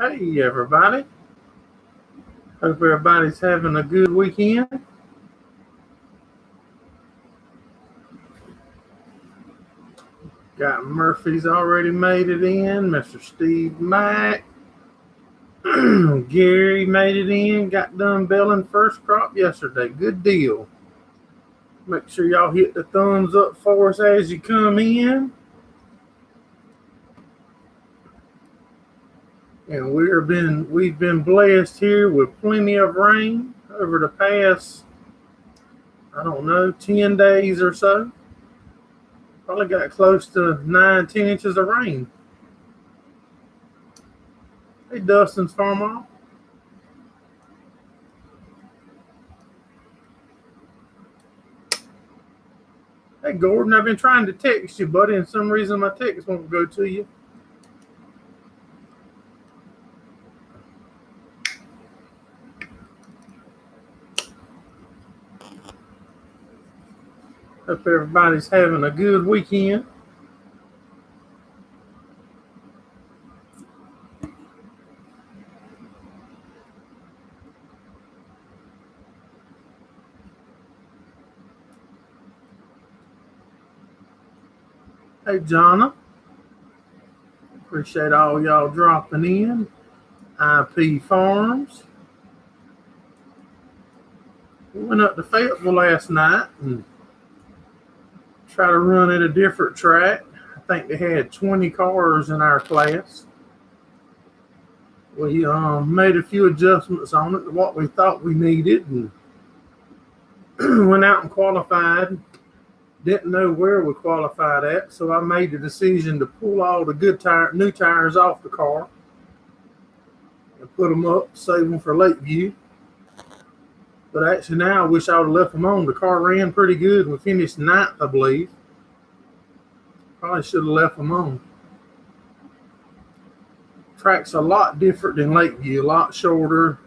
Hey everybody, hope everybody's having a good weekend. Got Murphy's already made it in, Mr. Steve Mack, Gary made it in, got done belling first crop yesterday, good deal. Make sure y'all hit the thumbs up for us as you come in. And we've been blessed here with plenty of rain over the past, 10 days or so. Probably got close to 9-10 inches of rain. Hey, Dustin's farm off. Hey, Gordon, I've been trying to text you, buddy, and some reason my text won't go to you. Hope everybody's having a good weekend. Hey, Jonna. Appreciate all y'all dropping in. IP Farms. We went up to Fayetteville last night and tried to run at a different track. I think they had 20 cars in our class. We made a few adjustments on it to what we thought we needed and went out and qualified. Didn't know where we qualified at, so I made the decision to pull all the new tires off the car and put them up, save them for Lakeview. But actually now I wish I would have left them on. The car ran pretty good. We finished 9th, I believe. Probably should have left them on. Track's a lot different than Lakeview, a lot shorter,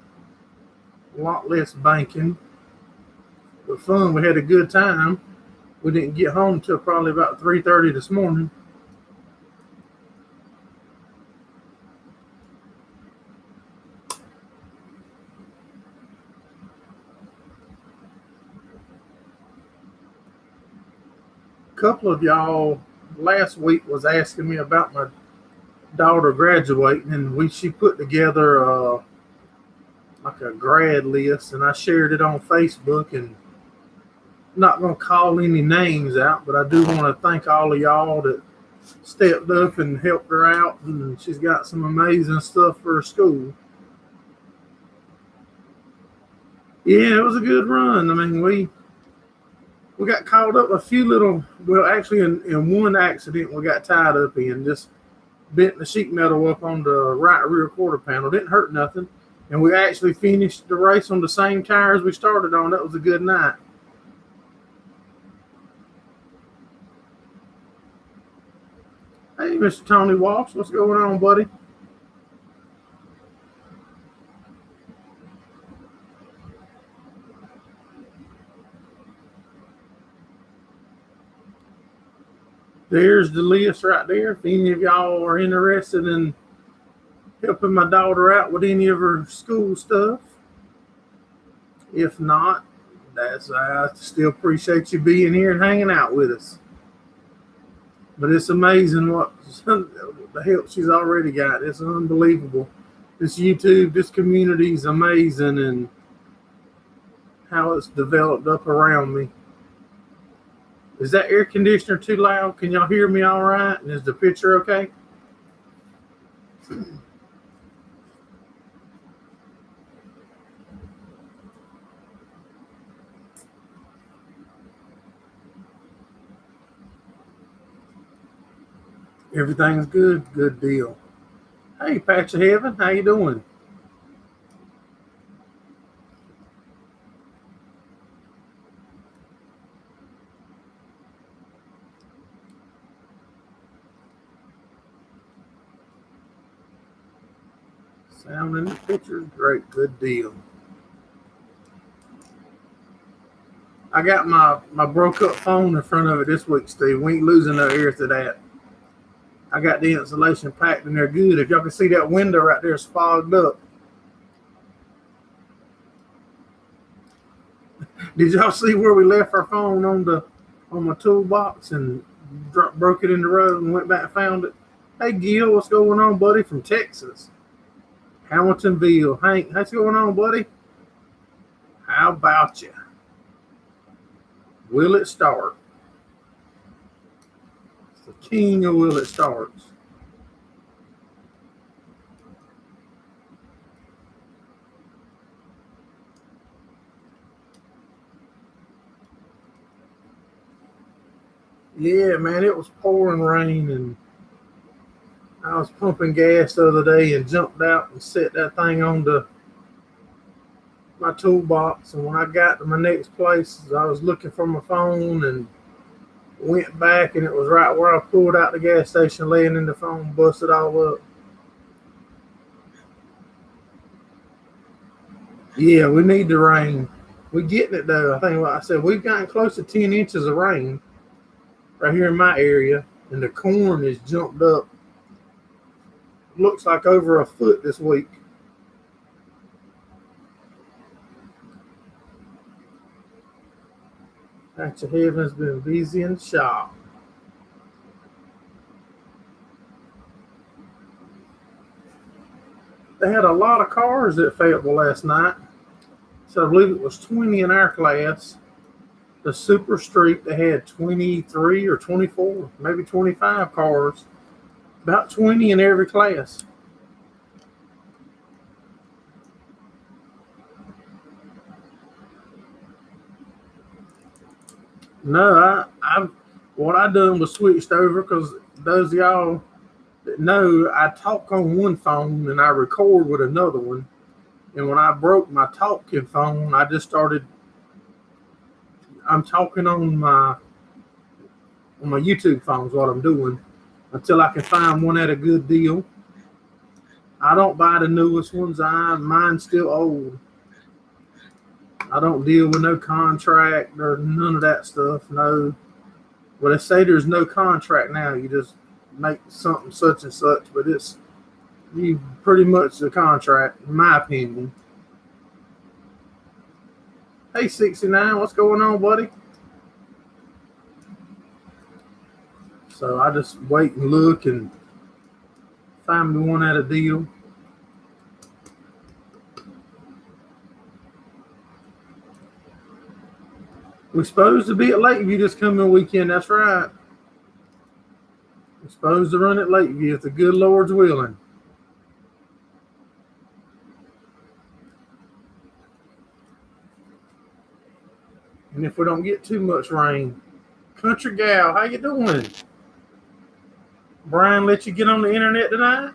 a lot less banking. But fun, we had a good time. We didn't get home till probably about 3:30 this morning. A couple of y'all last week was asking me about my daughter graduating, and she put together like a grad list, and I shared it on Facebook. And I'm not going to call any names out, but I do want to thank all of y'all that stepped up and helped her out, and she's got some amazing stuff for her school. Yeah, it was a good run. I mean, we got caught up actually in one accident we got tied up in, just bent the sheet metal up on the right rear quarter panel. Didn't hurt nothing. And we actually finished the race on the same tires we started on. That was a good night. Hey, Mr. Tony Walsh, what's going on, buddy? There's the list right there. If any of y'all are interested in helping my daughter out with any of her school stuff. If not, I still appreciate you being here and hanging out with us. But it's amazing what the help she's already got. It's unbelievable. This YouTube, this community is amazing, and how it's developed up around me. Is that air conditioner too loud? Can y'all hear me all right? And is the picture okay? Everything's good. Good deal. Hey, Patch of Heaven, how you doing? Sound in the picture, great, good deal. I got my broke up phone in front of it this week, Steve. We ain't losing no ear to that. I got the insulation packed in there good. If y'all can see that window right there, it's fogged up. Did y'all see where we left our phone on my toolbox and broke it in the road and went back and found it? Hey Gil, what's going on, buddy? From Texas, Hamiltonville. Hank, what's going on, buddy? How about you? Will it start? It's the king of will it starts. Yeah, man, it was pouring rain, and I was pumping gas the other day and jumped out and set that thing on my toolbox. And when I got to my next place, I was looking for my phone and went back, and it was right where I pulled out the gas station, laying in the phone, busted all up. Yeah, we need the rain. We're getting it though. I think what I said, we've gotten close to 10 inches of rain right here in my area, and the corn has jumped up. Looks like over a foot this week. Patch of Heaven's been busy in the shop. They had a lot of cars at Fayetteville last night. So I believe it was 20 in our class. The Super Street, they had 23 or 24, maybe 25 cars. About 20 in every class. No, what I done was switched over because those of y'all that know, I talk on one phone and I record with another one. And when I broke my talking phone, I just started. I'm talking on my YouTube phone is what I'm doing until I can find one at a good deal. I don't buy the newest ones. Mine's still old. I don't deal with no contract or none of that stuff. No. Well, they say there's no contract now. You just make something such and such, but it's you pretty much the contract, in my opinion. Hey, 69, what's going on, buddy? So I just wait and look and find me one at a deal. We're supposed to be at Lakeview this coming weekend. That's right. We're supposed to run at Lakeview if the good Lord's willing. And if we don't get too much rain. Country Gal, how you doing? Brian let you get on the internet tonight?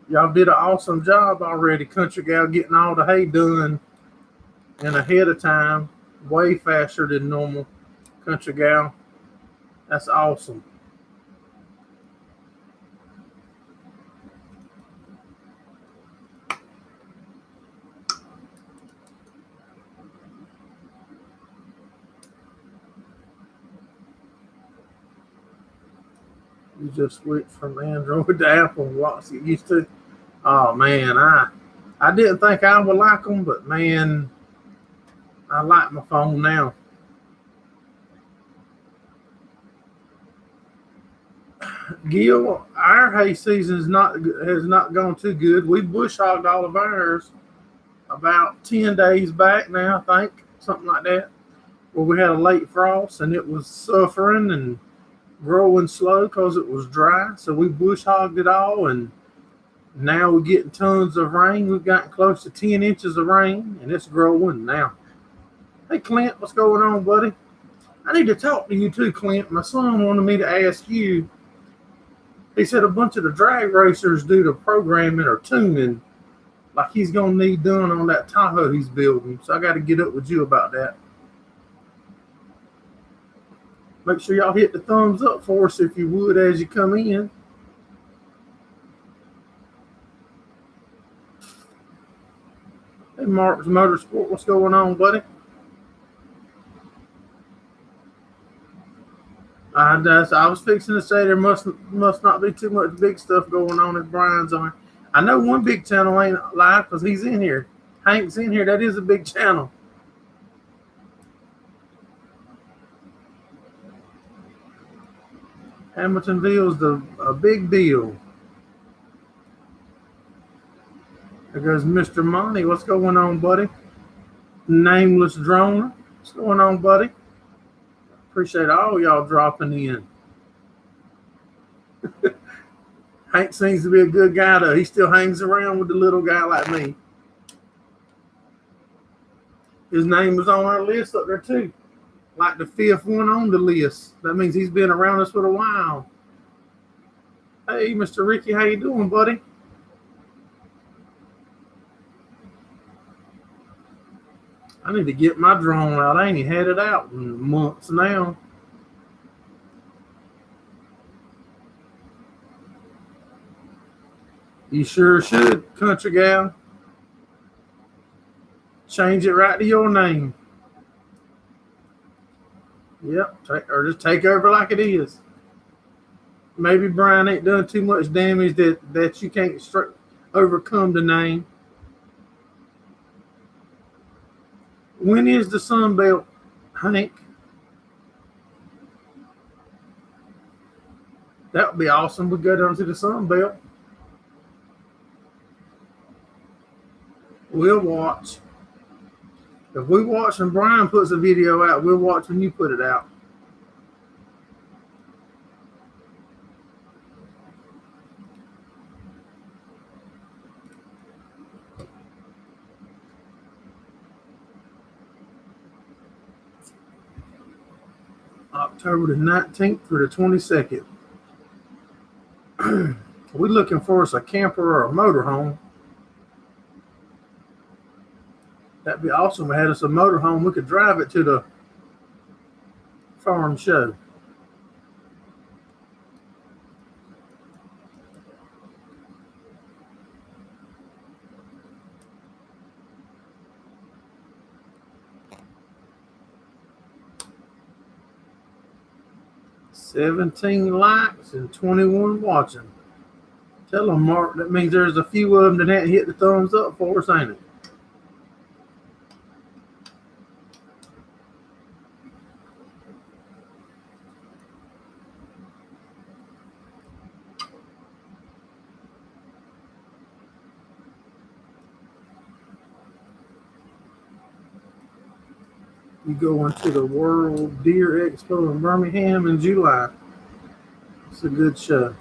Y'all did an awesome job already, Country Gal, getting all the hay done and ahead of time, way faster than normal, Country Gal. That's awesome. You just switched from Android to Apple. What's it used to? Oh man, I didn't think I would like them, but man, I like my phone now. Gil, our hay season has not gone too good. We bush hogged all of ours about 10 days back now, I think, something like that, where we had a late frost and it was suffering and growing slow because it was dry. So we bush hogged it all, and now we're getting tons of rain. We've gotten close to 10 inches of rain, and it's growing now. Hey, Clint, what's going on, buddy? I need to talk to you too, Clint. My son wanted me to ask you. He said a bunch of the drag racers do the programming or tuning like he's going to need done on that Tahoe he's building. So I got to get up with you about that. Make sure y'all hit the thumbs up for us if you would as you come in. Hey, Mark's Motorsport, what's going on, buddy? I was fixing to say there must not be too much big stuff going on if Brian's on. I know one big channel ain't live because he's in here. Hank's in here. That is a big channel. Hamiltonville's a big deal. There goes Mr. Monty. What's going on, buddy? Nameless Droner. What's going on, buddy? Appreciate all y'all dropping in. Hank seems to be a good guy, though. He still hangs around with the little guy like me. His name was on our list up there, too. Like the 5th one on the list. That means he's been around us for a while. Hey, Mr. Ricky, how you doing, buddy? I need to get my drone out. I ain't even had it out in months now. You sure should, country gal. Change it right to your name. Yep, or just take over like it is. Maybe Brian ain't done too much damage that you can't overcome the name. When is the Sun Belt, Hank? That would be awesome. We go down to the Sun Belt. We'll watch. If we watch and Brian puts a video out, we'll watch when you put it out. October the 19th through the 22nd. We're looking for us a camper or a motorhome. That'd be awesome. We had us a motorhome. We could drive it to the farm show. $17 likes and 21 watching. Tell them, Mark, that means there's a few of them that hadn't hit the thumbs up for us, ain't it? You go into the World Deer Expo in Birmingham in July. It's a good show.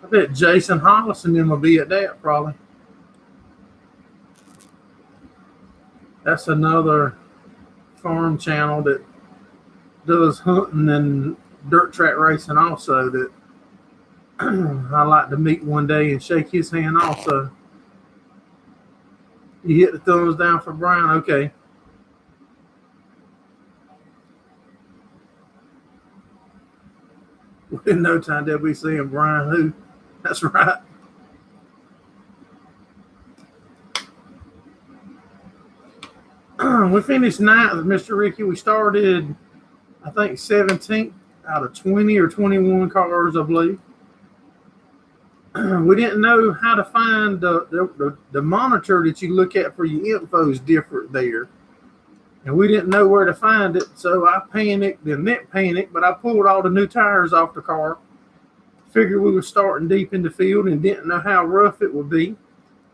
I bet Jason Hollis and them will be at that probably. That's another farm channel that does hunting and dirt track racing also that I like to meet one day and shake his hand also. You hit the thumbs down for Brian? Okay. In no time they'll be seeing Brian who. That's right. We finished 9th, Mr. Ricky. We started, I think, 17th out of 20 or 21 cars, I believe. We didn't know how to find the monitor that you look at for your info is different there. And we didn't know where to find it, so I panicked and Nick panicked, but I pulled all the new tires off the car. Figured we were starting deep in the field and didn't know how rough it would be.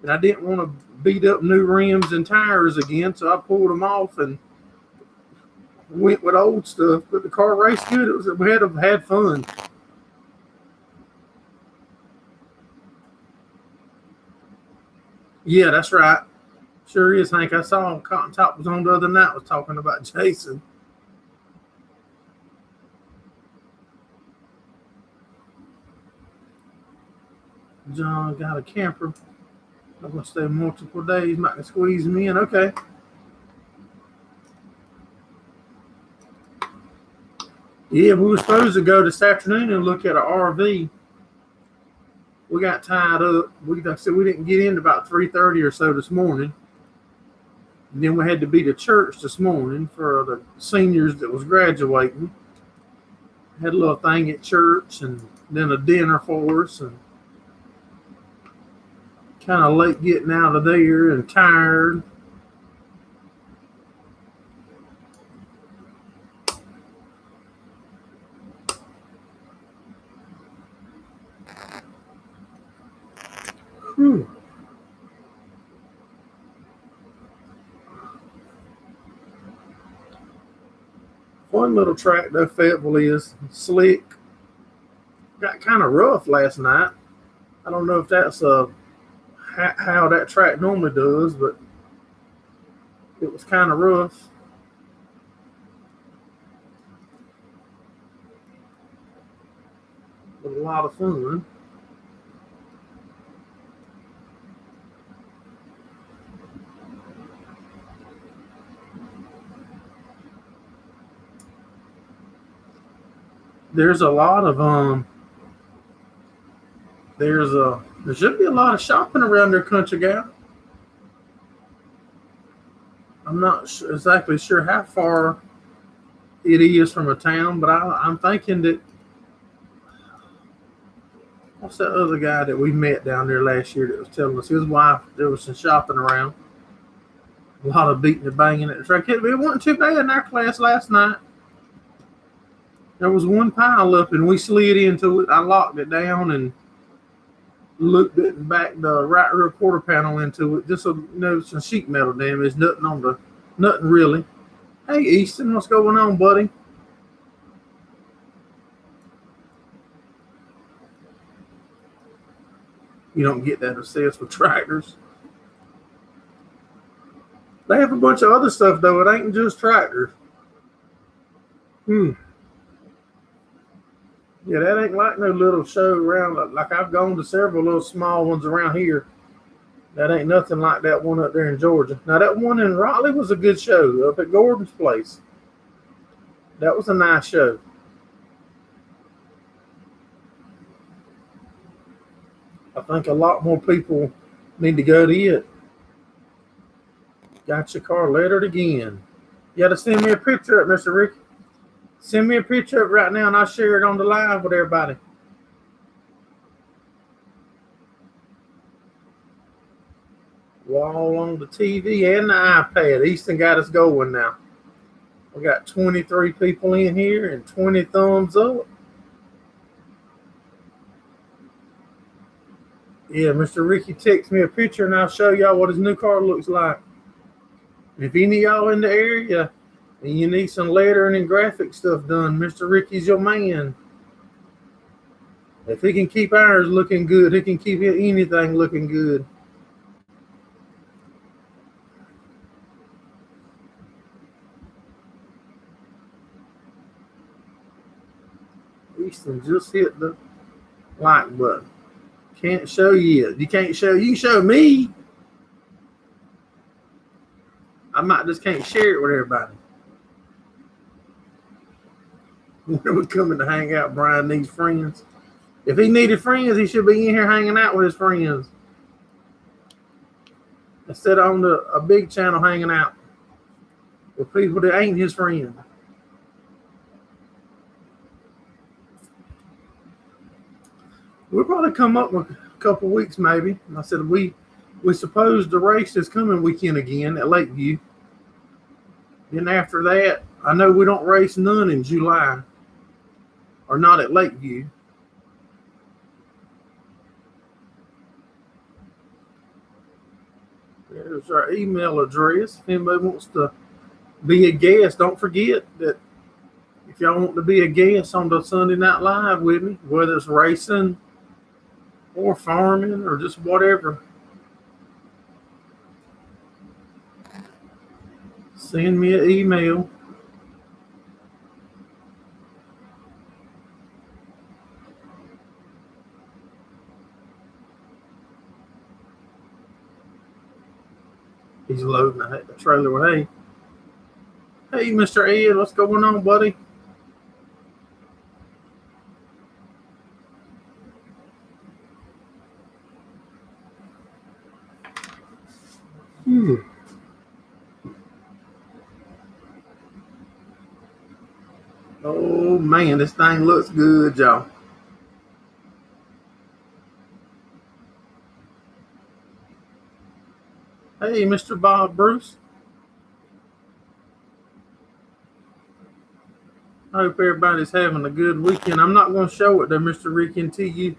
And I didn't want to beat up new rims and tires again, so I pulled them off and went with old stuff. But the car raced good. We had fun. Yeah, that's right. Sure is, Hank. I saw him. Cotton Top was on the other night, was talking about Jason. John got a camper. I'm going to stay multiple days. Might can squeeze me in. Okay. Yeah, we were supposed to go this afternoon and look at an RV. we got tied up. Like I said, we didn't get in about 3:30 or so this morning. And then we had to be to church this morning for the seniors that was graduating. Had a little thing at church and then a dinner for us, and kind of late getting out of there and tired. Whew. One little track though, Fayetteville is slick. Got kind of rough last night. I don't know if that's how that track normally does, but it was kind of rough. But a lot of fun. There's a lot of there should be a lot of shopping around there, country gal. I'm not exactly sure how far it is from a town, but I'm thinking that what's that other guy that we met down there last year that was telling us his wife there was some shopping around, a lot of beating and banging at the track. It wasn't too bad in our class last night. There was one pile up and we slid into it. I locked it down and looked at and backed the right rear quarter panel into it. Just so some sheet metal damage, nothing really. Hey Easton, what's going on, buddy? You don't get that obsessed with tractors. They have a bunch of other stuff though. It ain't just tractors. Yeah, that ain't like no little show around. Like I've gone to several little small ones around here. That ain't nothing like that one up there in Georgia. Now that one in Raleigh was a good show up at Gordon's place. That was a nice show. I think a lot more people need to go to it. Got your car lettered again. You got to send me a picture up, Mr. Ricky. Send me a picture up right now and I'll share it on the live with everybody. Wall on the TV and the iPad. Easton got us going now. We got 23 people in here and 20 thumbs up. Yeah, Mr. Ricky texted me a picture and I'll show y'all what his new car looks like. If any of y'all in the area and you need some lettering and graphic stuff done, Mr. Ricky's your man. If he can keep ours looking good, he can keep anything looking good. Easton just hit the like button. Can't show you. You can show me. I just can't share it with everybody. When we coming to hang out, Brian needs friends. If he needed friends, he should be in here hanging out with his friends. Instead of on a big channel hanging out with people that ain't his friends. We'll probably come up with a couple weeks maybe. I said we suppose the race is coming weekend again at Lakeview. Then after that, I know we don't race none in July. Or not at Lakeview. There's our email address. If anybody wants to be a guest, don't forget that if y'all want to be a guest on the Sunday Night Live with me, whether it's racing or farming or just whatever, send me an email. He's loading the trailer with hay. Hey, Mr. Ed, what's going on, buddy? Oh man, this thing looks good, y'all. Hey, Mr. Bob Bruce. I hope everybody's having a good weekend. I'm not going to show it to Mr. Ricky until you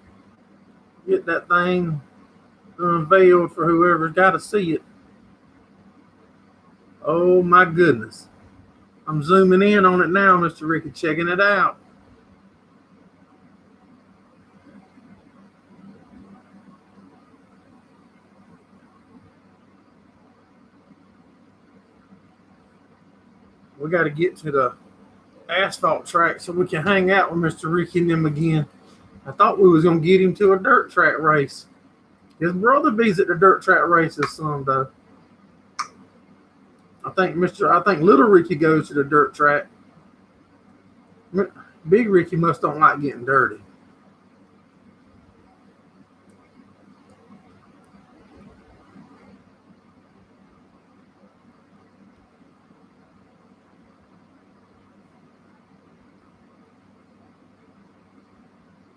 get that thing unveiled for whoever's got to see it. Oh my goodness. I'm zooming in on it now, Mr. Ricky, checking it out. We got to get to the asphalt track so we can hang out with Mr. Ricky and them again. I thought we was going to get him to a dirt track race. His brother bees at the dirt track races some though. I think little Ricky goes to the dirt track. Big Ricky must don't like getting dirty.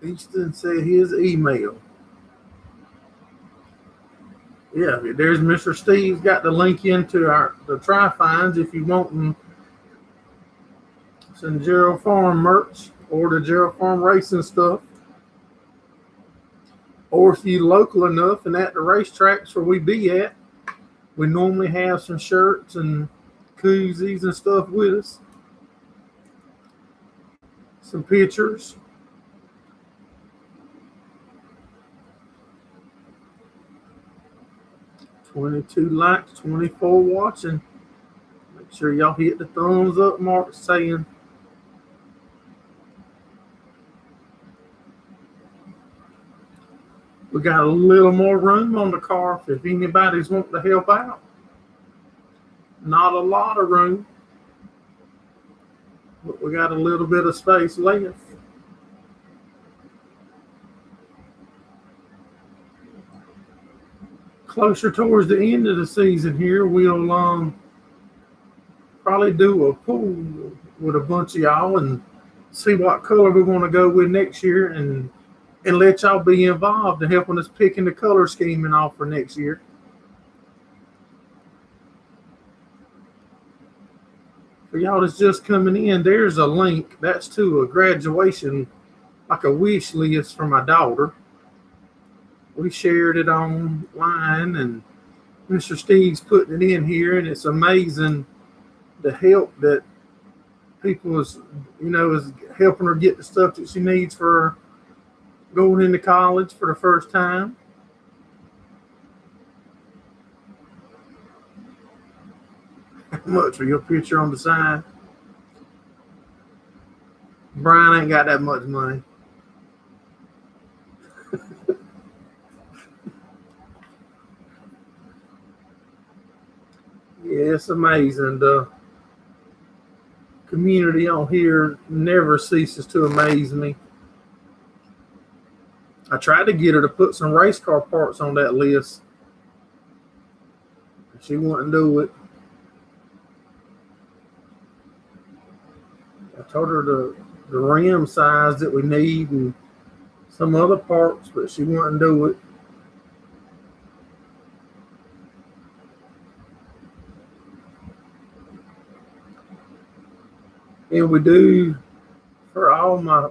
Easton said his email. Yeah, there's Mr. Steve's got the link into the Tri-Finds if you want some Gerraldfarms merch or the Gerraldfarms racing stuff. Or if you're local enough and at the racetracks where we be at, we normally have some shirts and koozies and stuff with us. Some pictures. $22 likes, 24 watching. Make sure y'all hit the thumbs up mark saying we got a little more room on the car if anybody's wanting to help out. Not a lot of room, but we got a little bit of space left. Closer towards the end of the season here, we'll probably do a pool with a bunch of y'all and see what color we're going to go with next year and let y'all be involved in helping us picking the color scheming off for next year. For y'all that's just coming in, there's a link. That's to a graduation, like a wish list for my daughter. We shared it online, and Mr. Steve's putting it in here, and it's amazing the help that people is helping her get the stuff that she needs for going into college for the first time. How much for your picture on the side? Brian ain't got that much money. Yeah, it's amazing. The community on here never ceases to amaze me. I tried to get her to put some race car parts on that list. She wouldn't do it. I told her the rim size that we need and some other parts, but she wouldn't do it. And we do, for all my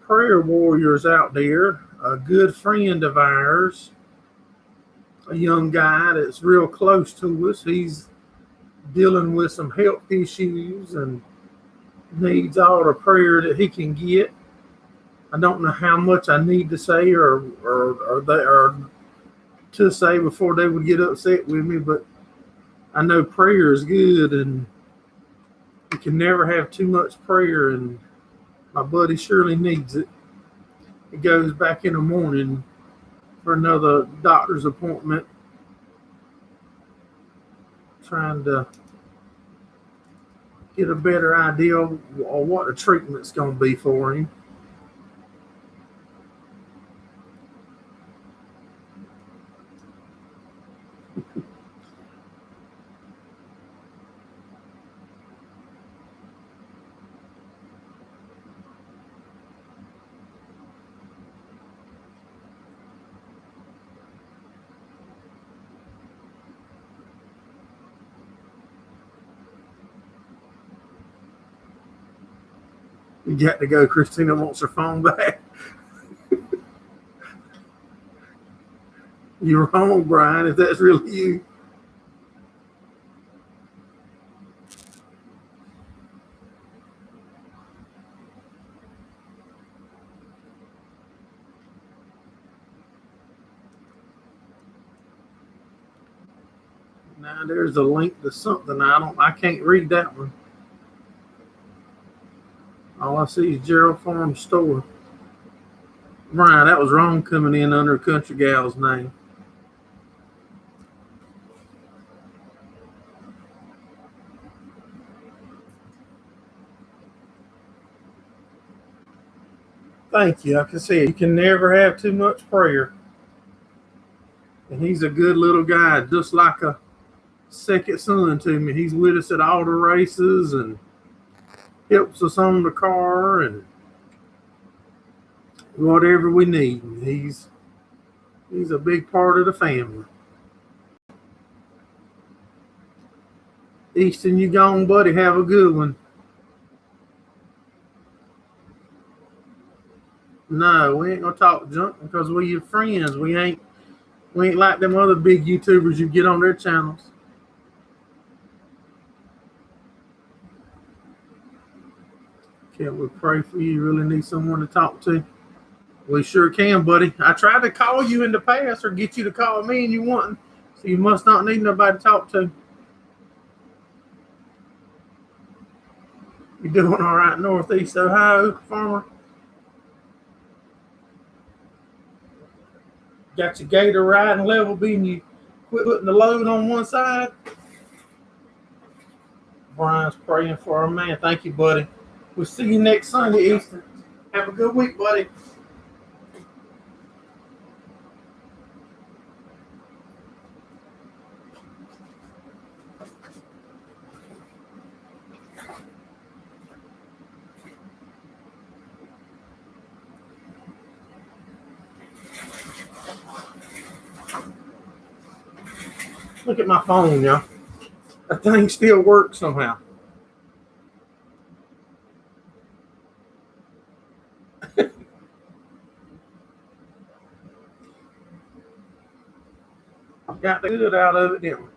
prayer warriors out there, a good friend of ours, a young guy that's real close to us. He's dealing with some health issues and needs all the prayer that he can get. I don't know how much I need to say or to say before they would get upset with me, but I know prayer is good and you can never have too much prayer, and my buddy surely needs it. He goes back in the morning for another doctor's appointment, trying to get a better idea of what the treatment's going to be for him. You got to go. Christina wants her phone back. You're wrong, Brian, if that's really you. Now there's a link to something. I can't read that one. All I see is Gerraldfarms store. Brian, that was wrong coming in under Country Gal's name. Thank you. Like I said, you can never have too much prayer. And he's a good little guy, just like a second son to me. He's with us at all the races and helps us on the car and whatever we need. He's a big part of the family. Easton, you gone, buddy? Have a good one. No, we ain't gonna talk junk because we're your friends. We ain't like them other big YouTubers you get on their channels. Can't we pray for you? You really need someone to talk to? We sure can, buddy. I tried to call you in the past or get you to call me and you wouldn't. So you must not need nobody to talk to. You doing all right in Northeast Ohio, farmer? Got your gator riding level being you quit putting the load on one side? Brian's praying for our man. Thank you, buddy. We'll see you next Sunday, Easter. Have a good week, buddy. Look at my phone, y'all. That thing still works somehow. Got the good out of it, didn't we?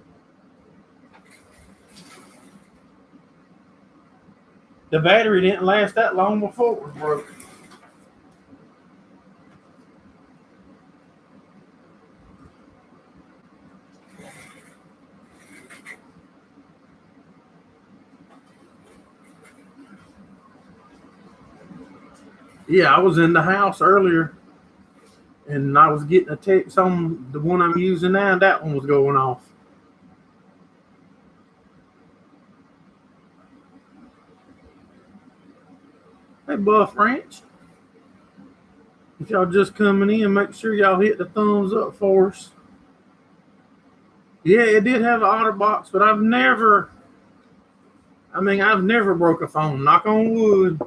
The battery didn't last that long before it was broke. Yeah, I was in the house earlier and I was getting a text on the one I'm using now, and that one was going off. Hey, Buff Ranch. If y'all just coming in, make sure y'all hit the thumbs up for us. Yeah, it did have an OtterBox, but I've never broke a phone, knock on wood.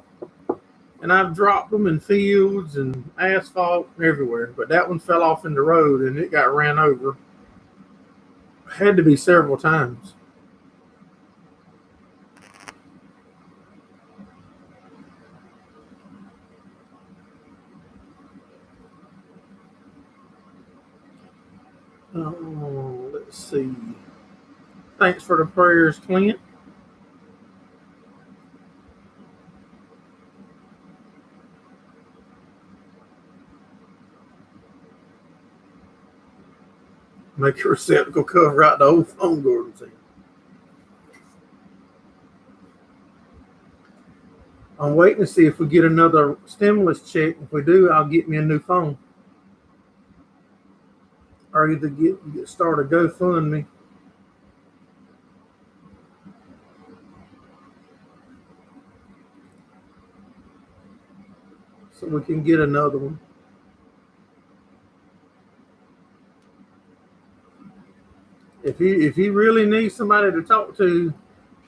And I've dropped them in fields and asphalt everywhere. But that one fell off in the road and it got ran over. Had to be several times. Let's see. Thanks for the prayers, Clint. Make your receptacle cover out the old phone, Gordon said. I'm waiting to see if we get another stimulus check. If we do, I'll get me a new phone. Or either start a GoFundMe. So we can get another one. if he really needs somebody to talk to,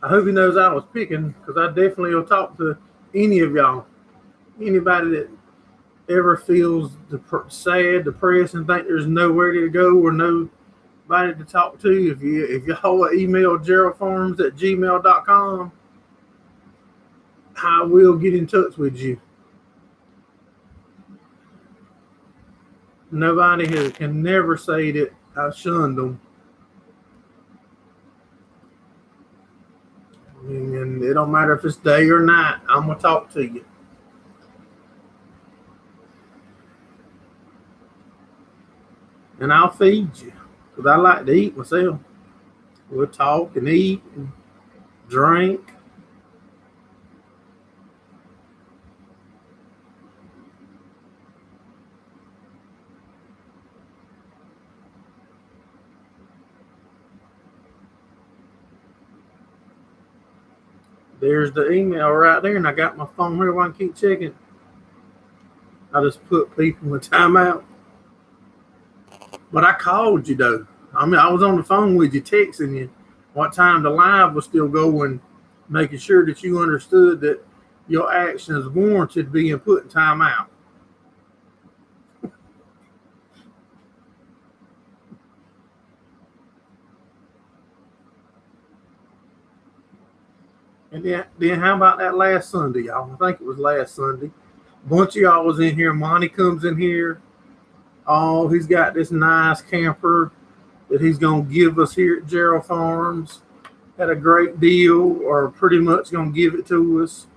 I hope he knows I was picking, because I definitely will talk to any of y'all. Anybody that ever feels sad, depressed, and think there's nowhere to go or nobody to talk to, if y'all email Gerraldfarms@gmail.com, I will get in touch with you. Nobody can never say that I shunned them. And it don't matter if it's day or night, I'm going to talk to you. And I'll feed you, because I like to eat myself. We'll talk and eat and drink. There's the email right there, and I got my phone here while I keep checking. I just put people in timeout. But I called you, though. I mean, I was on the phone with you, texting you what time the live was still going, making sure that you understood that your actions warranted being put in timeout. And then how about that last Sunday, y'all? I think it was last Sunday. A bunch of y'all was in here. Monty comes in here. Oh, he's got this nice camper that he's going to give us here at Gerraldfarms. Had a great deal, or pretty much going to give it to us.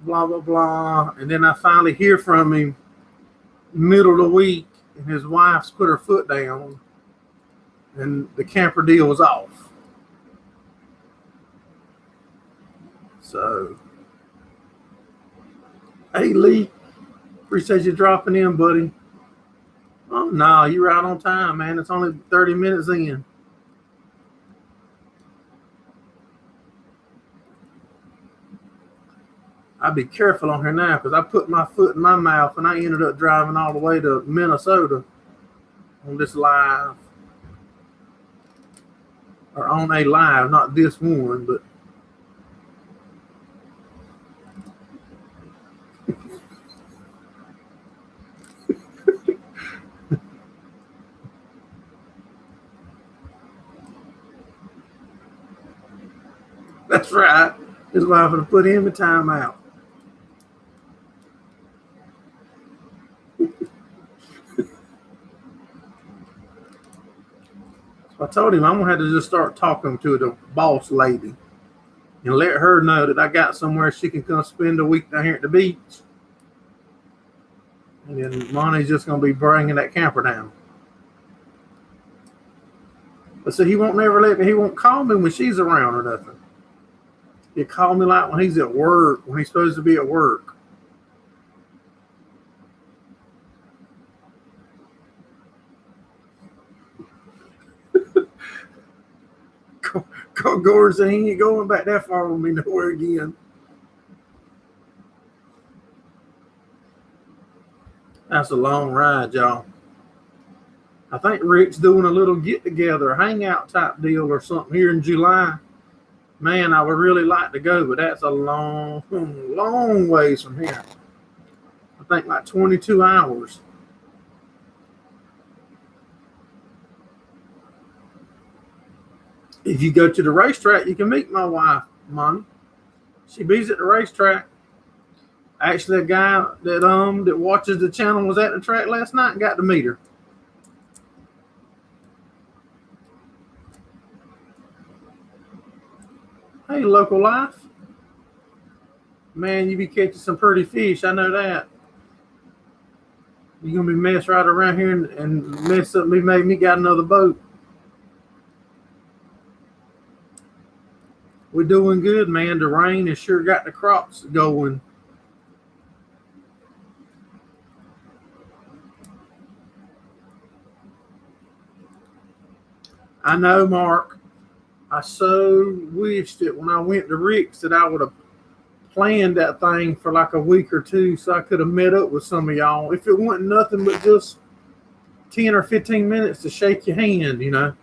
Blah, blah, blah. And then I finally hear from him middle of the week, and his wife's put her foot down, and the camper deal was off. So, hey, Lee, appreciate you dropping in, buddy. Oh, no, you're right on time, man. It's only 30 minutes in. I'll be careful on here now, because I put my foot in my mouth and I ended up driving all the way to Minnesota on this live. Or on a live, not this one, but that's right. His wife would put him in timeout. I told him I'm going to have to just start talking to the boss lady and let her know that I got somewhere she can come spend a week down here at the beach. And then Monty's just going to be bringing that camper down. But so he won't never let me, he won't call me when she's around or nothing. He'll call me like when he's at work, when he's supposed to be at work. Gordon said he ain't going back that far with me nowhere again. That's a long ride, y'all. I think Rick's doing a little get-together, hangout type deal or something here in July. Man, I would really like to go, but that's a long, long ways from here. I think like 22 hours. If you go to the racetrack, you can meet my wife, Monty. She be at the racetrack. Actually, a guy that watches the channel was at the track last night and got to meet her. Hey, local life. Man, you be catching some pretty fish. I know that. You're going to be messed right around here and mess up me, make me got another boat. We're doing good, man. The rain has sure got the crops going. I know, Mark. I so wish that when I went to Rick's that I would have planned that thing for like a week or two so I could have met up with some of y'all. If it wasn't nothing but just 10 or 15 minutes to shake your hand, you know.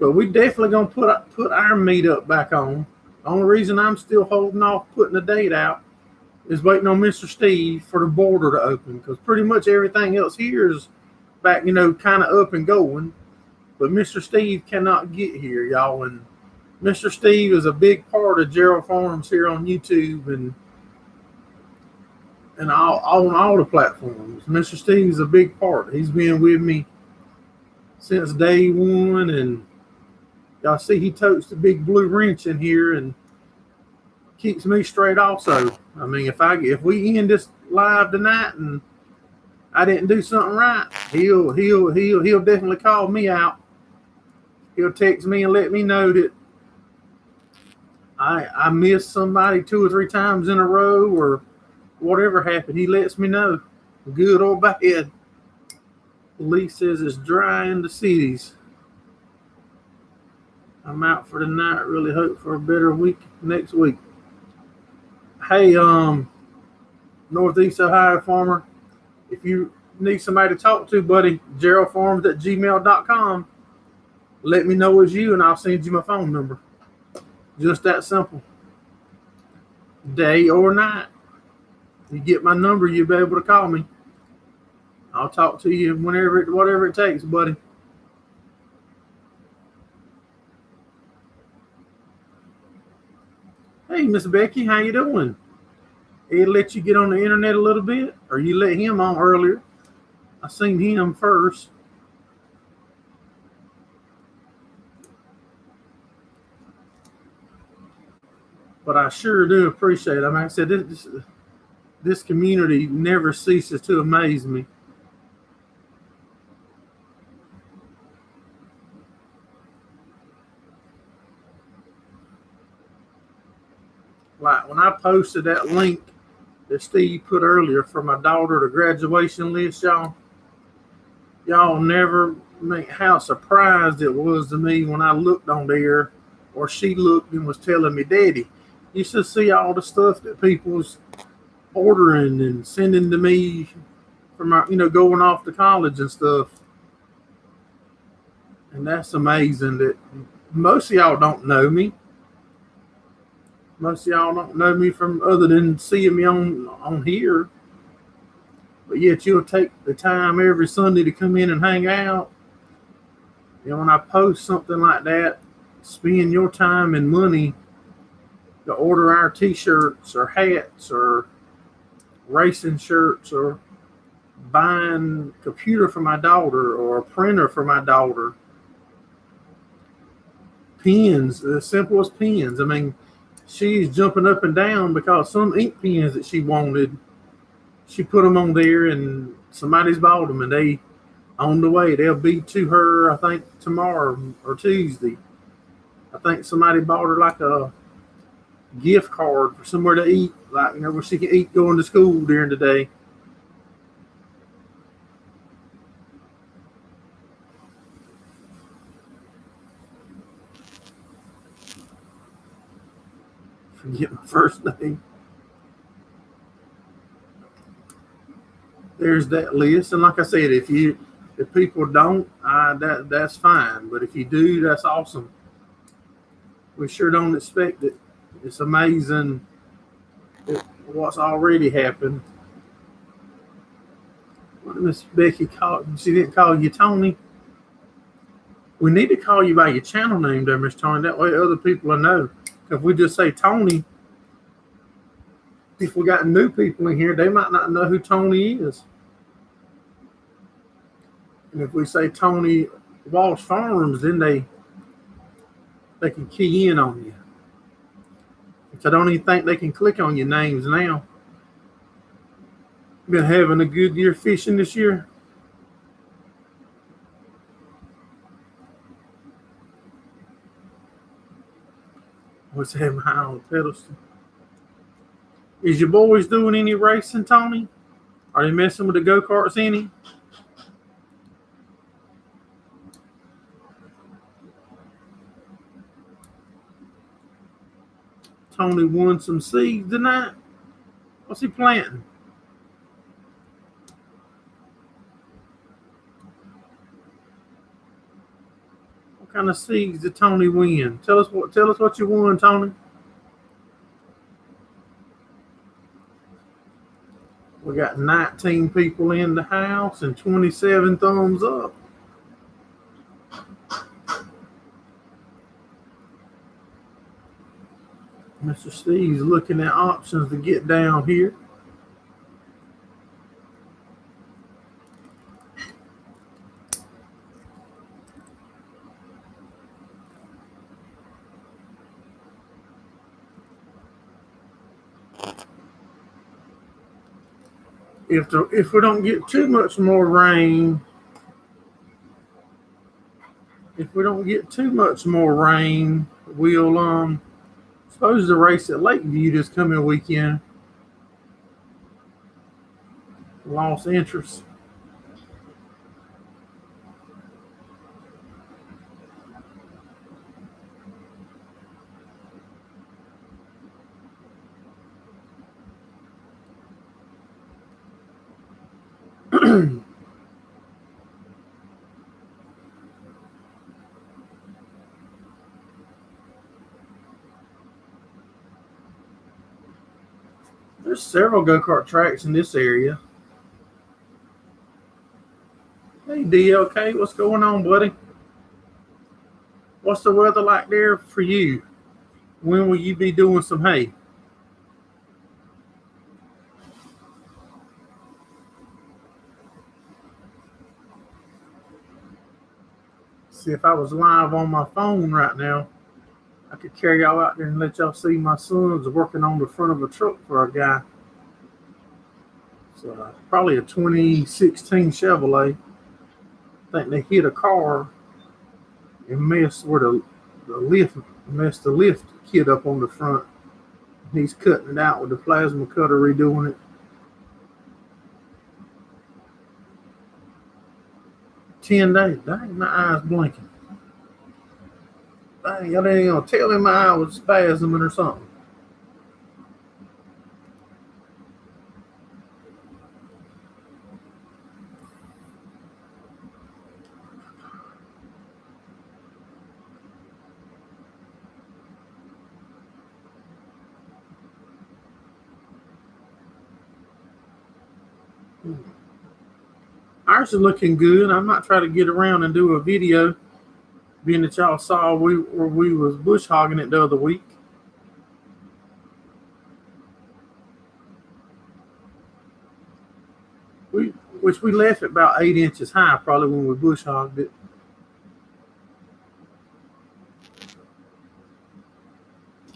But we definitely gonna put our meetup back on. The only reason I'm still holding off putting the date out is waiting on Mr. Steve for the border to open, because pretty much everything else here is back, kind of up and going. But Mr. Steve cannot get here, y'all. And Mr. Steve is a big part of Gerraldfarms here on YouTube and on all the platforms. Mr. Steve's a big part. He's been with me since day one, and y'all see he totes the big blue wrench in here and keeps me straight also. I mean, if we end this live tonight and I didn't do something right, he'll definitely call me out. He'll text me and let me know that I missed somebody 2 or 3 times in a row or whatever happened. He lets me know, good or bad. Lee says it's dry in the cities. I'm out for the night. Really hope for a better week next week. Hey, Northeast Ohio farmer, if you need somebody to talk to, buddy, Gerraldfarms@gmail.com. Let me know it's you, and I'll send you my phone number. Just that simple. Day or night. You get my number, you'll be able to call me. I'll talk to you whatever it takes, buddy. Hey, Miss Becky, how you doing? He let you get on the internet a little bit, or you let him on earlier? I seen him first. But I sure do appreciate it. I mean, I said this community never ceases to amaze me. Like when I posted that link that Steve put earlier for my daughter, the graduation list, y'all never make how surprised it was to me when I looked on there, or she looked and was telling me, Daddy, you should see all the stuff that people's ordering and sending to me from going off to college and stuff. And that's amazing that most of y'all don't know me. Most of y'all don't know me from other than seeing me on here. But yet you'll take the time every Sunday to come in and hang out. When I post something like that, spend your time and money to order our t-shirts or hats or racing shirts or buying a computer for my daughter or a printer for my daughter. Pens, as simple as pens. I mean, she's jumping up and down because some ink pens that she wanted, she put them on there and somebody's bought them and they on the way. They'll be to her, I think, tomorrow or Tuesday. I think somebody bought her like a gift card for somewhere to eat, like, where she can eat going to school during the day. Forget my first name. There's that list, and like I said, if people don't, that's fine. But if you do, that's awesome. We sure don't expect it. It's amazing what's already happened. Miss Becky called. She didn't call you Tony. We need to call you by your channel name there, Miss Tony. That way other people will know. If we just say Tony, if we got new people in here, they might not know who Tony is. And if we say Tony Walsh Farms, then they can key in on you. Which I don't even think they can click on your names now. Been having a good year fishing this year. What's having high on the pedestal? Is your boys doing any racing, Tony? Are they messing with the go-karts any? Tony won some seeds tonight. What's he planting? What kind of seeds did Tony win? Tell us what you won, Tony. We got 19 people in the house and 27 thumbs up. Mr. Steve's looking at options to get down here. If we don't get too much more rain, we'll suppose the race at Lakeview this coming weekend lost interest. There's several go-kart tracks in this area. Hey, DLK, what's going on, buddy? What's the weather like there for you? When will you be doing some hay? See, if I was live on my phone right now, I could carry y'all out there and let y'all see my sons working on the front of a truck for a guy. So probably a 2016 Chevrolet. I think they hit a car and messed the lift kit up on the front. He's cutting it out with the plasma cutter, redoing it. $10. Dang, my eyes blinking. Dang, y'all ain't gonna tell me my eye was spasming or something. Ours is looking good. I might try to get around and do a video, being that y'all saw we was bush hogging it the other week. We left it about 8 inches high, probably when we bush hogged it.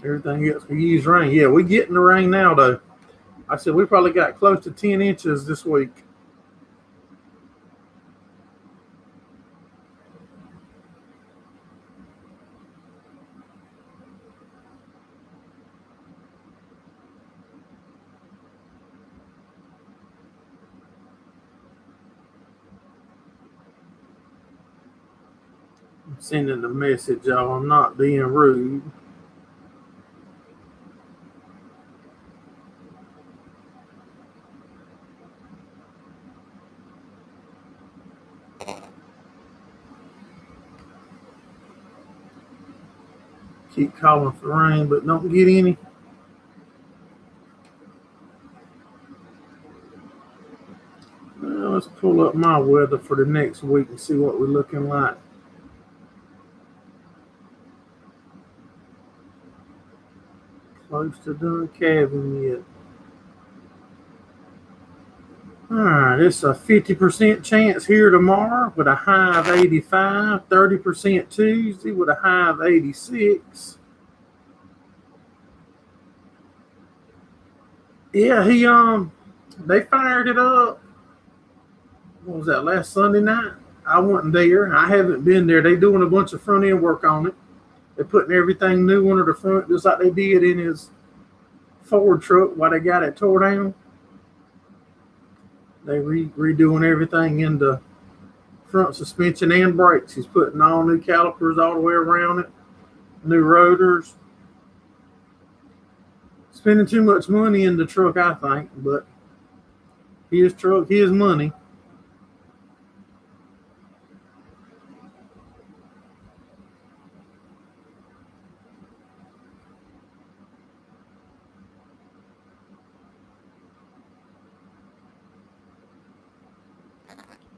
Everything else we use rain. Yeah, we getting the rain now though. I said we probably got close to 10 inches this week. I'm sending the message, y'all. I'm not being rude. Keep calling for rain, but don't get any. Well, let's pull up my weather for the next week and see what we're looking like. Close to done calving yet. All right, it's a 50% chance here tomorrow with a high of 85, 30% Tuesday with a high of 86. Yeah, they fired it up. What was that, last Sunday night? I wasn't there. I haven't been there. They doing a bunch of front end work on it. They're putting everything new under the front, just like they did in his Ford truck while they got it tore down. They redoing everything in the front suspension and brakes. He's putting all new calipers all the way around it, new rotors. Spending too much money in the truck, I think, but his truck, his money.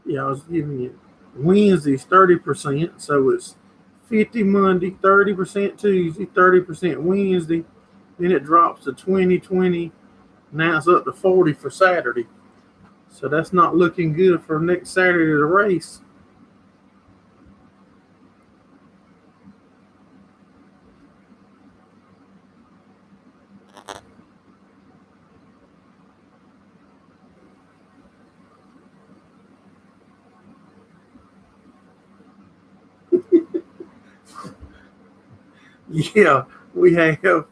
Yeah, I was giving you Wednesday's 30%, so it's 50 Monday, 30% Tuesday, 30% Wednesday. Then it drops to 20, 20. Now it's up to 40 for Saturday. So that's not looking good for next Saturday to race. Yeah, we have.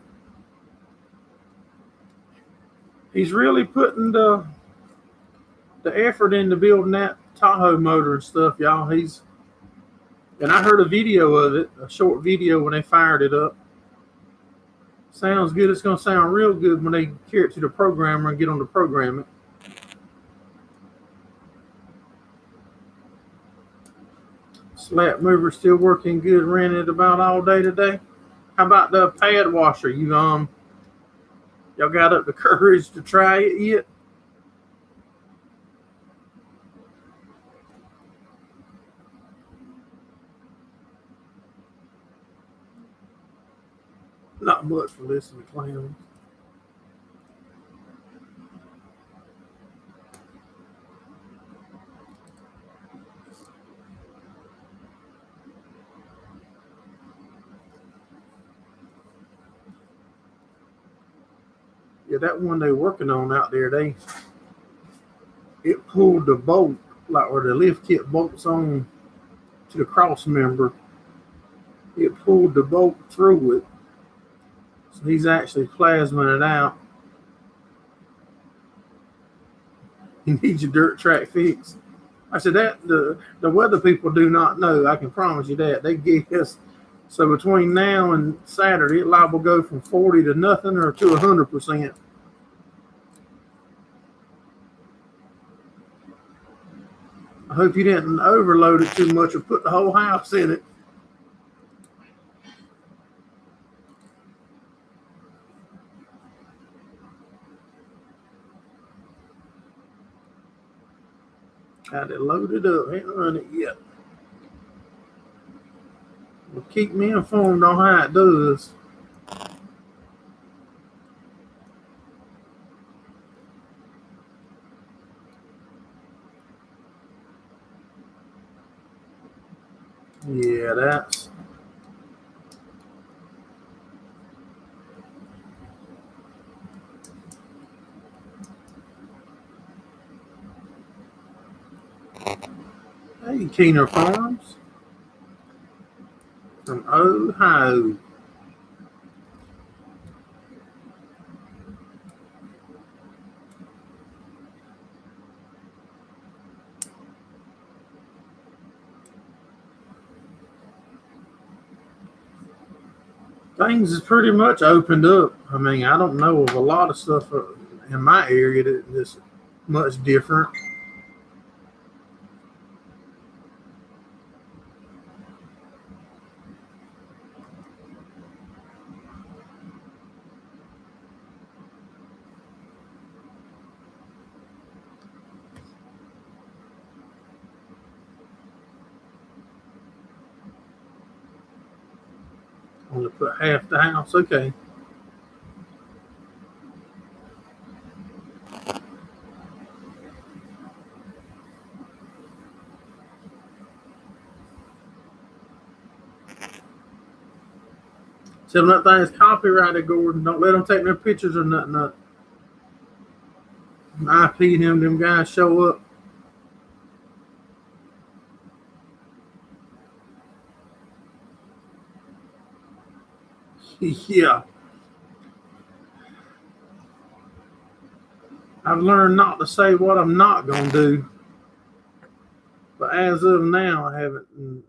He's really putting the effort into building that Tahoe motor and stuff, y'all. And I heard a video of it, a short video when they fired it up. Sounds good. It's going to sound real good when they carry it to the programmer and get on the program it. Slap mover still working good. Ran it about all day today. How about the pad washer? Y'all got up the courage to try it yet? Not much for listening to clowns. Yeah, that one they working on out there, it pulled the bolt, like where the lift kit bolts on to the cross member. It pulled the bolt through it. So he's actually plasming it out. He needs your dirt track fixed. I said that the weather people do not know. I can promise you that. They guess. So between now and Saturday, it liable to go from 40 to nothing or to 100%. I hope you didn't overload it too much or put the whole house in it. Got it loaded up. Ain't run it yet. Well, keep me informed on how it does. Yeah, that's. Hey, Keener Farms from Ohio. Things is pretty much opened up. I mean, I don't know of a lot of stuff in my area that's much different. I'm going to put half the house. Okay. Tell them that thing's copyrighted, Gordon. Don't let them take no pictures or nothing up. IP them guys show up. Yeah. I've learned not to say what I'm not going to do. But as of now, I haven't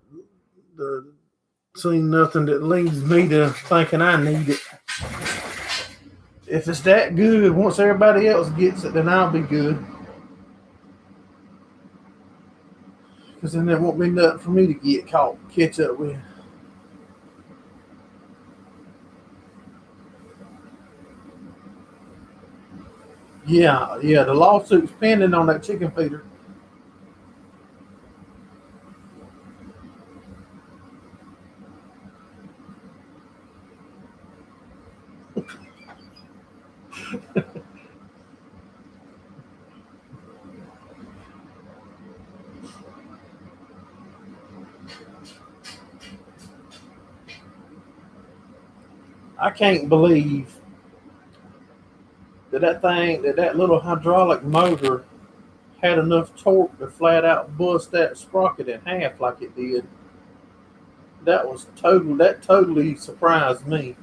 seen nothing that leads me to thinking I need it. If it's that good, once everybody else gets it, then I'll be good. Because then there won't be nothing for me to catch up with. Yeah, the lawsuit's pending on that chicken feeder. I can't believe that little hydraulic motor had enough torque to flat out bust that sprocket in half like it did. That totally surprised me.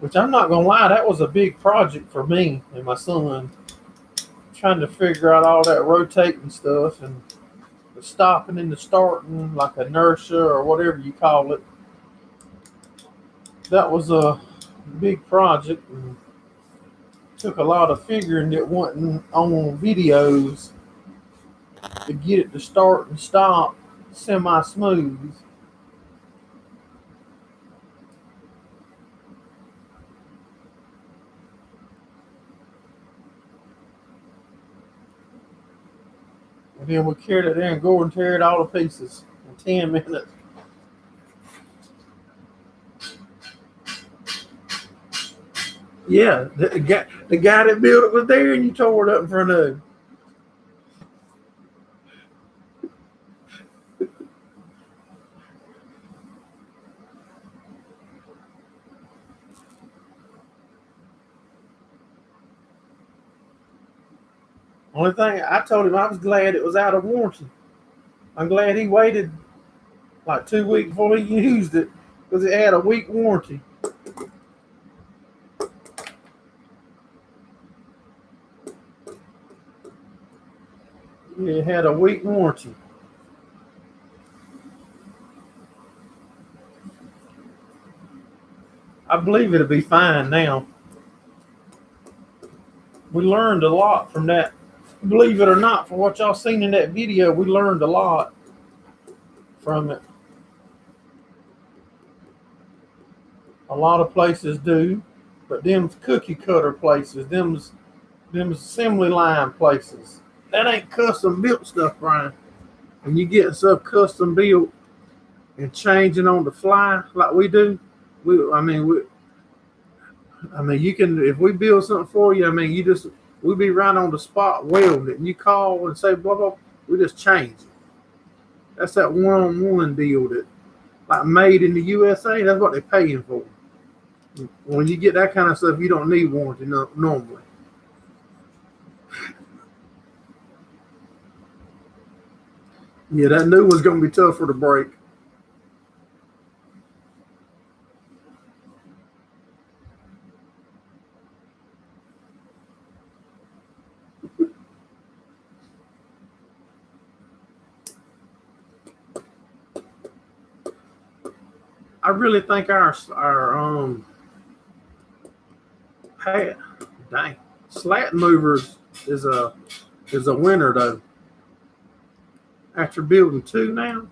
Which I'm not gonna lie, that was a big project for me and my son, trying to figure out all that rotating stuff and the stopping and the starting, like inertia or whatever you call it. That was a big project and took a lot of figuring that wasn't on videos to get it to start and stop semi smooth. And then we carried it there and go and tear it all to pieces in 10 minutes. Yeah, the guy that built it was there and you tore it up in front of him. Only thing I told him, I was glad it was out of warranty. I'm glad he waited like 2 weeks before he used it because it had a week warranty. It had a week warranty. I believe it'll be fine now. We learned a lot from that. Believe it or not, from what y'all seen in that video, we learned a lot from it. A lot of places do, but them cookie cutter places, them assembly line places, that ain't custom built stuff, Brian. When you get stuff custom built and changing on the fly like we do, I mean, you can, if we build something for you, we be right on the spot welding it. And you call and say, blah, blah, we just change it. That's that one-on-one deal that, like made in the USA, that's what they're paying for. When you get that kind of stuff, you don't need warranty normally. Yeah, that new one's going to be tougher to break. I really think our slat movers is a winner though. After building two now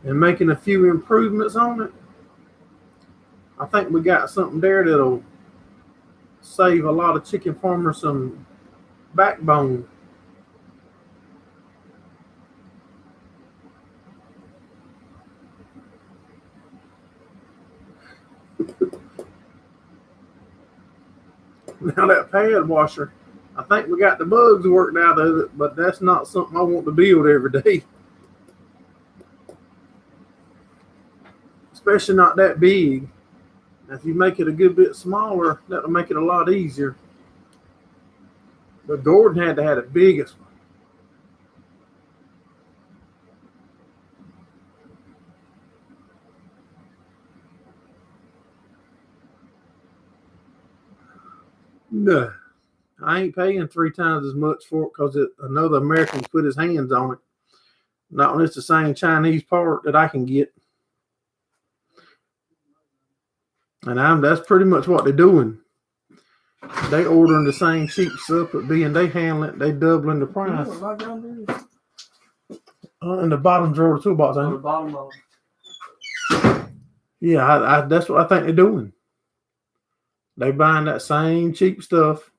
and making a few improvements on it, I think we got something there that'll save a lot of chicken farmers some backbone. Now that pad washer, I think we got the bugs worked out of it, but that's not something I want to build every day. Especially not that big. If you make it a good bit smaller, that'll make it a lot easier. But Gordon had to have the biggest one. No, I ain't paying 3 times as much for it because another American put his hands on it. Not when it's the same Chinese part that I can get. And that's pretty much what they're doing. They ordering the same cheap stuff, but being they handle it, they doubling the price. In the bottom drawer of the toolbox, ain't it? The bottom of it. Yeah, that's what I think they're doing. They buying that same cheap stuff,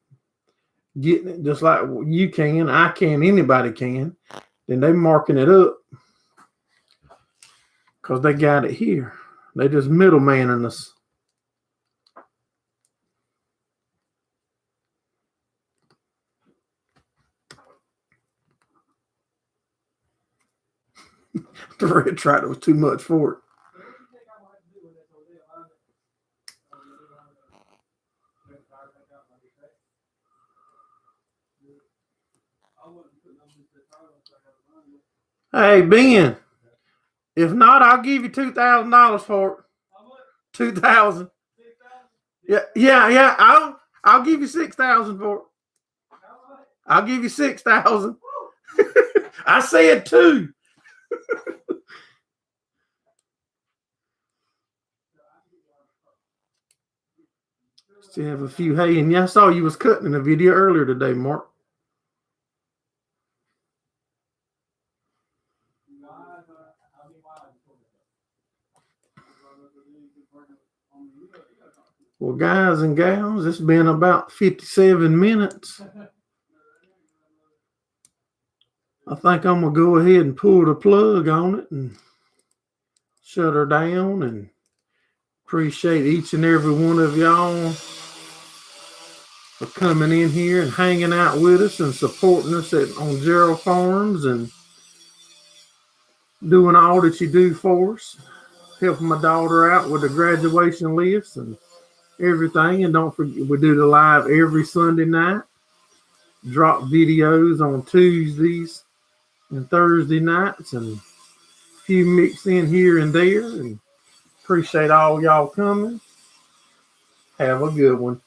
getting it just like you can, I can, anybody can. Then they marking it up because they got it here. They just middlemaning us. The red tractor was too much for it. Hey, Ben. If not, I'll give you $2,000 for it. $2,000. Yeah. I'll give you $6,000 for it. I'll give you $6,000. I said two. Still have a few hay, and yeah, I saw you was cutting in a video earlier today, Mark. Well, guys and gals, it's been about 57 minutes. I think I'm going to go ahead and pull the plug on it and shut her down, and appreciate each and every one of y'all for coming in here and hanging out with us and supporting us on Gerraldfarms and doing all that you do for us, helping my daughter out with the graduation list and everything. And don't forget, we do the live every Sunday night, drop videos on Tuesdays and Thursday nights, and a few mixed in here and there. And appreciate all y'all coming. Have a good one.